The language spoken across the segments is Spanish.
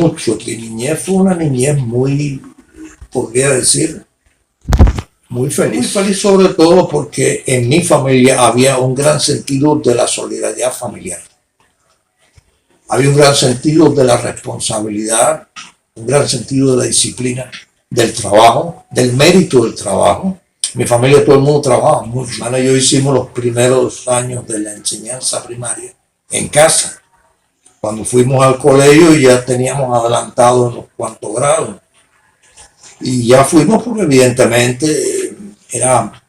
mucho. Mi niñez fue una niñez muy, podría decir, muy feliz. Muy feliz sobre todo porque en mi familia había un gran sentido de la solidaridad familiar. Había un gran sentido de la responsabilidad, un gran sentido de la disciplina, del trabajo, del mérito del trabajo. Mi familia, todo el mundo trabaja mucho. Mi hermana y yo hicimos los primeros años de la enseñanza primaria en casa. Cuando fuimos al colegio ya teníamos adelantado unos cuantos grados. Y ya fuimos porque evidentemente era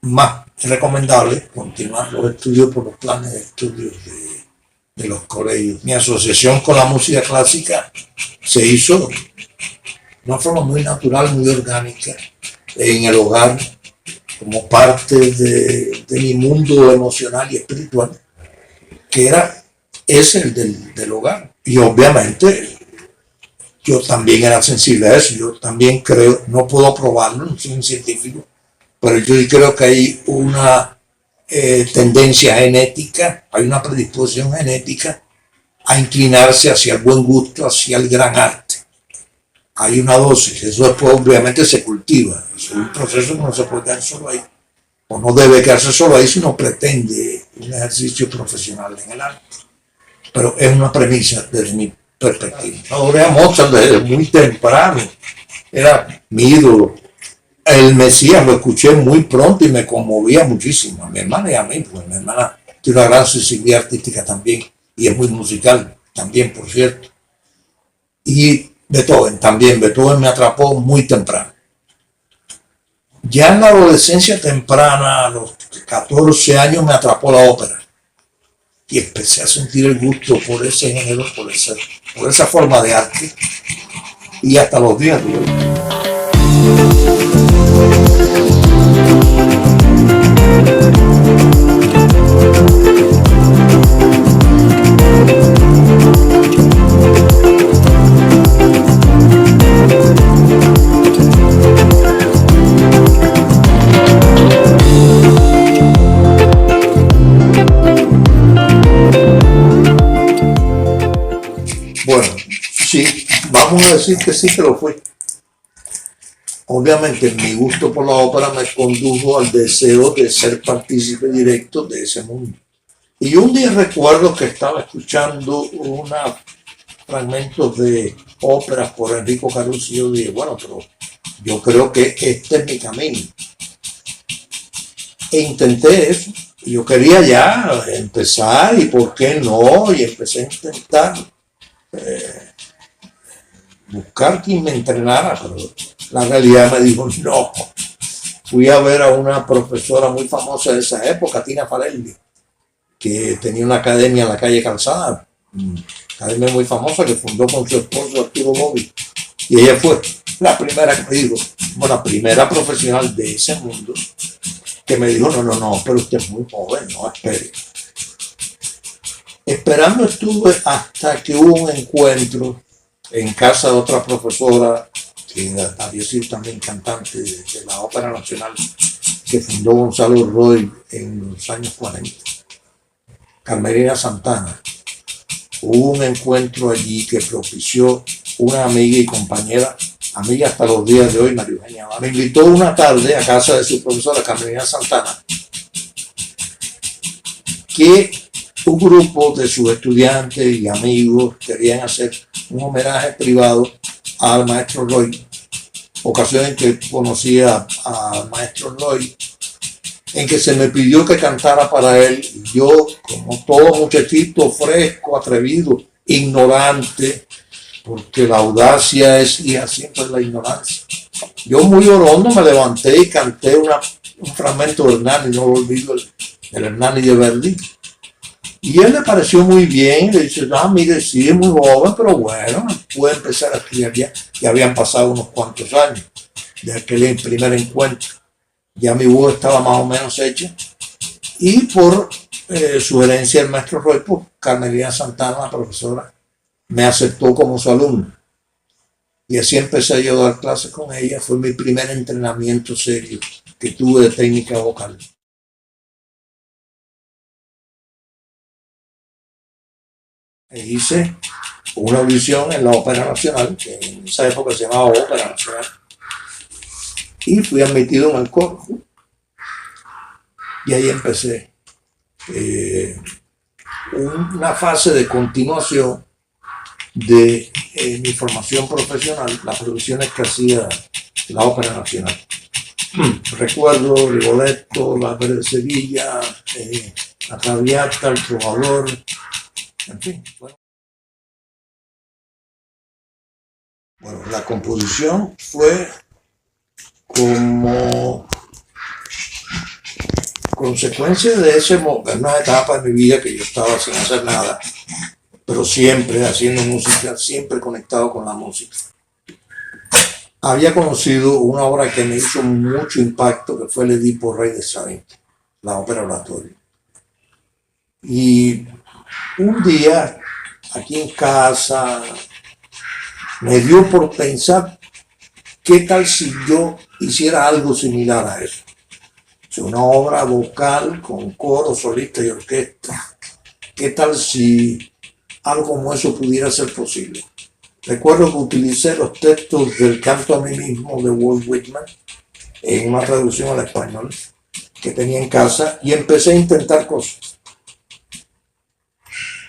más recomendable continuar los estudios por los planes de estudios de los colegios. Mi asociación con la música clásica se hizo de una forma muy natural, muy orgánica, en el hogar, como parte de mi mundo emocional y espiritual, que es el del hogar. Y obviamente yo también era sensible a eso, yo también creo, no puedo probarlo, no soy un científico, pero yo creo que hay una tendencia genética, hay una predisposición genética a inclinarse hacia el buen gusto, hacia el gran arte. Hay una dosis, eso después obviamente se cultiva, es un proceso que no se puede quedar solo ahí, o no debe quedarse solo ahí si no pretende un ejercicio profesional en el arte. Pero es una premisa desde mi perspectiva. Adoré a Mozart desde muy temprano, era mi ídolo. El Mesías lo escuché muy pronto y me conmovía muchísimo, a mi hermana y a mí, porque mi hermana tiene una gran sensibilidad artística también, y es muy musical también, por cierto. Y Beethoven también, Beethoven me atrapó muy temprano. Ya en la adolescencia temprana, a los 14 años, me atrapó la ópera. Y empecé a sentir el gusto por ese género, por esa forma de arte, y hasta los días de hoy. Bueno, sí, vamos a decir que sí que lo fue. Obviamente mi gusto por la ópera me condujo al deseo de ser partícipe directo de ese mundo. Y un día recuerdo que estaba escuchando unos fragmentos de óperas por Enrico Caruso y yo dije, bueno, pero yo creo que este es mi camino. E intenté eso. Yo quería ya empezar y por qué no, y empecé a intentar buscar quien me entrenara, pero la realidad me dijo no. Fui a ver a una profesora muy famosa de esa época, Tina Farelli, que tenía una academia en la calle Calzada, una academia muy famosa que fundó con su esposo Arturo Bobby. Y ella fue la primera que me dijo, bueno, la primera profesional de ese mundo, que me dijo, no, pero usted es muy joven, no espere. Esperando estuve hasta que hubo un encuentro en casa de otra profesora, que había sido también cantante de la Ópera Nacional, que fundó Gonzalo Roy en los años 40, Carmelina Santana. Hubo un encuentro allí que propició una amiga y compañera, amiga hasta los días de hoy, María Eugenia. Me invitó una tarde a casa de su profesora Carmelina Santana, que un grupo de sus estudiantes y amigos querían hacer un homenaje privado al maestro Roy, ocasión en que conocí al maestro Roy, en que se me pidió que cantara para él. Y yo, como todo muchachito fresco, atrevido, ignorante, porque la audacia es hija siempre de la ignorancia, yo muy orondo me levanté y canté un fragmento de Hernani, no lo olvido, el Hernani de Verdi. Y él le pareció muy bien, le dice, mire, sí, es muy joven, pero bueno, puede empezar a estudiar ya. Ya habían pasado unos cuantos años de aquel primer encuentro. Ya mi voz estaba más o menos hecha. Y por sugerencia del maestro Roy, pues Carmelina Santana, la profesora, me aceptó como su alumno. Y así empecé yo a dar clases con ella. Fue mi primer entrenamiento serio que tuve de técnica vocal. E hice una audición en la Ópera Nacional, que en esa época se llamaba Ópera Nacional, y fui admitido en el coro. Y ahí empecé una fase de continuación de mi formación profesional, las producciones que hacía la Ópera Nacional. Recuerdo Rigoletto, La Ópera de Sevilla, La Traviata, El Trovador, en fin. Bueno, la composición fue como consecuencia de una etapa de mi vida que yo estaba sin hacer nada, pero siempre haciendo música, siempre conectado con la música. Había conocido una obra que me hizo mucho impacto, que fue el Edipo Rey de Sagunto, la ópera oratoria. Y un día, aquí en casa, me dio por pensar qué tal si yo hiciera algo similar a eso. O sea, una obra vocal con coro, solista y orquesta. ¿Qué tal si algo como eso pudiera ser posible? Recuerdo que utilicé los textos del Canto a mí mismo de Walt Whitman en una traducción al español que tenía en casa y empecé a intentar cosas.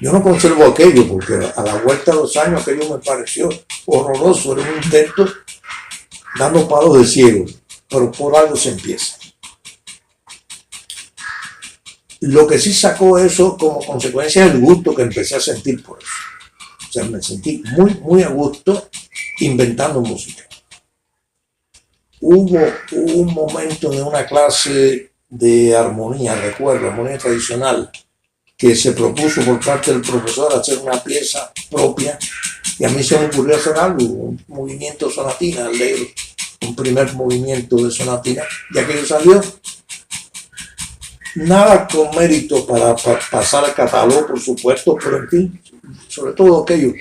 Yo no conservo aquello porque a la vuelta de los años aquello me pareció horroroso, era un intento dando palos de ciego, pero por algo se empieza. Lo que sí sacó eso como consecuencia es el gusto que empecé a sentir por eso. O sea, me sentí muy a gusto inventando música. Hubo un momento en una clase de armonía, recuerdo, armonía tradicional, que se propuso por parte del profesor hacer una pieza propia y a mí se me ocurrió hacer algo, un movimiento sonatina, leer un primer movimiento de sonatina y aquello salió. Nada con mérito para pasar al catálogo, por supuesto, pero en fin, sobre todo aquello,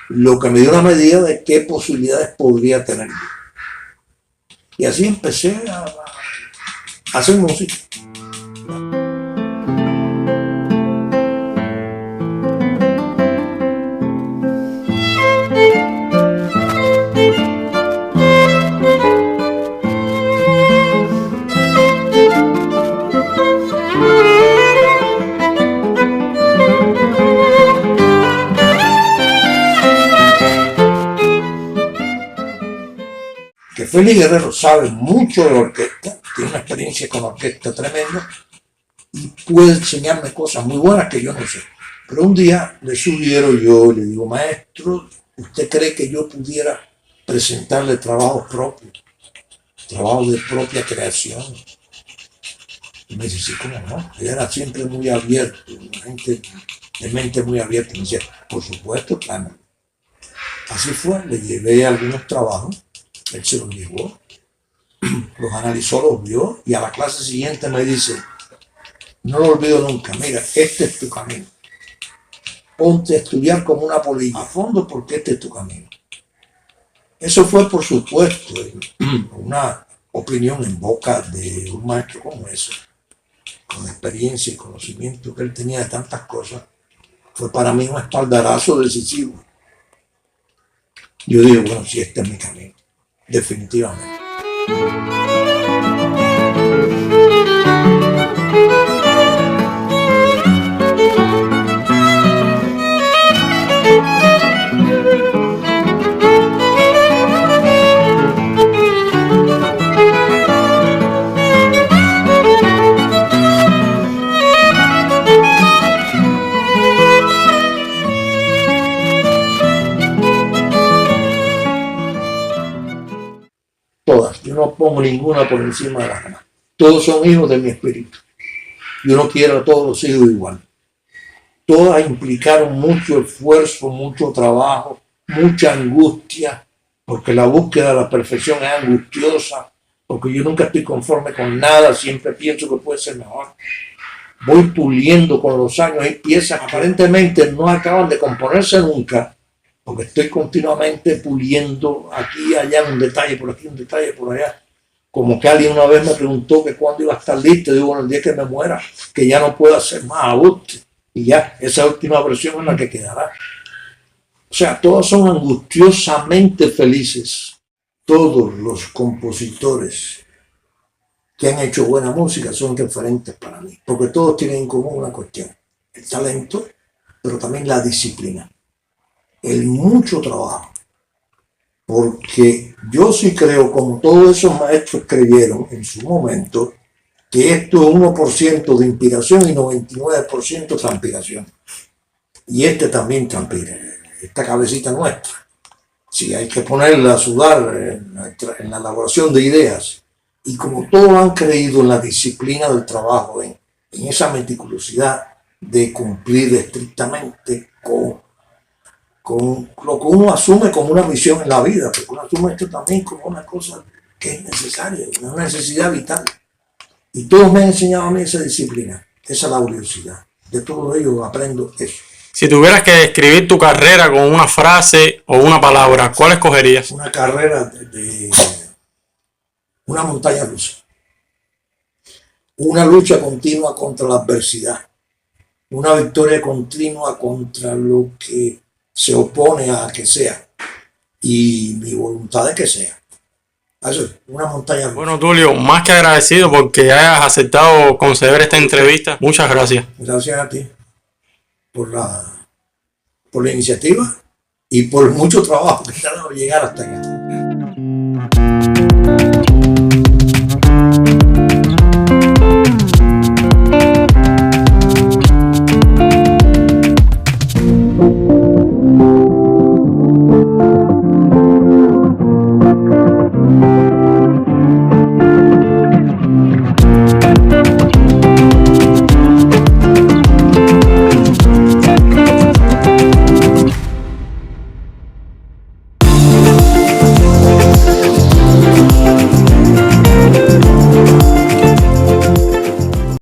lo que me dio una medida de qué posibilidades podría tener. Y así empecé a hacer música. Que Félix Guerrero sabe mucho de orquesta, tiene una experiencia con orquesta tremenda y puede enseñarme cosas muy buenas que yo no sé. Pero un día le sugiero yo, le digo, maestro, ¿usted cree que yo pudiera presentarle trabajos propios, trabajos de propia creación? Y me dice, sí, ¿cómo no? Él era siempre muy abierto, una gente de mente muy abierta. Y me decía, por supuesto, claro. Así fue, le llevé algunos trabajos. Él se los llevó, los analizó, los vio y a la clase siguiente me dice, no lo olvido nunca, mira, este es tu camino. Ponte a estudiar como una polilla a fondo porque este es tu camino. Eso fue, por supuesto, una opinión en boca de un maestro como ese, con experiencia y conocimiento que él tenía de tantas cosas. Fue para mí un espaldarazo decisivo. Yo digo, bueno, si este es mi camino. Definitivamente. Todas, yo no pongo ninguna por encima de las demás. Todos son hijos de mi espíritu. Yo no quiero a todos los hijos igual. Todas implicaron mucho esfuerzo, mucho trabajo, mucha angustia, porque la búsqueda de la perfección es angustiosa, porque yo nunca estoy conforme con nada, siempre pienso que puede ser mejor. Voy puliendo con los años, hay piezas que aparentemente no acaban de componerse nunca, porque estoy continuamente puliendo aquí y allá un detalle por aquí, un detalle por allá. Como que alguien una vez me preguntó que cuándo iba a estar listo, digo, bueno, el día que me muera, que ya no puedo hacer más ajuste. Y ya, esa última versión es la que quedará. O sea, todos son angustiosamente felices. Todos los compositores que han hecho buena música son referentes para mí, porque todos tienen en común una cuestión: el talento, pero también la disciplina, el mucho trabajo. Porque yo sí creo, como todos esos maestros creyeron en su momento, que esto es 1% de inspiración y 99% transpiración. Y también transpira, esta cabecita nuestra. Sí, hay que ponerla a sudar en la elaboración de ideas. Y como todos han creído en la disciplina del trabajo, en esa meticulosidad de cumplir estrictamente con lo que uno asume como una misión en la vida, porque uno asume esto también como una cosa que es necesaria, una necesidad vital. Y todos me han enseñado a mí esa disciplina, esa laboriosidad. De todos ellos aprendo eso. Si tuvieras que describir tu carrera con una frase o una palabra, ¿cuál escogerías? Una carrera de una montaña rusa. Una lucha continua contra la adversidad. Una victoria continua contra lo que se opone a que sea. Y mi voluntad es que sea. Eso es una montaña rusa. Bueno, Tulio, más que agradecido porque hayas aceptado conceder esta entrevista. Muchas gracias. Gracias a ti por la iniciativa y por mucho trabajo que te ha dado llegar hasta acá.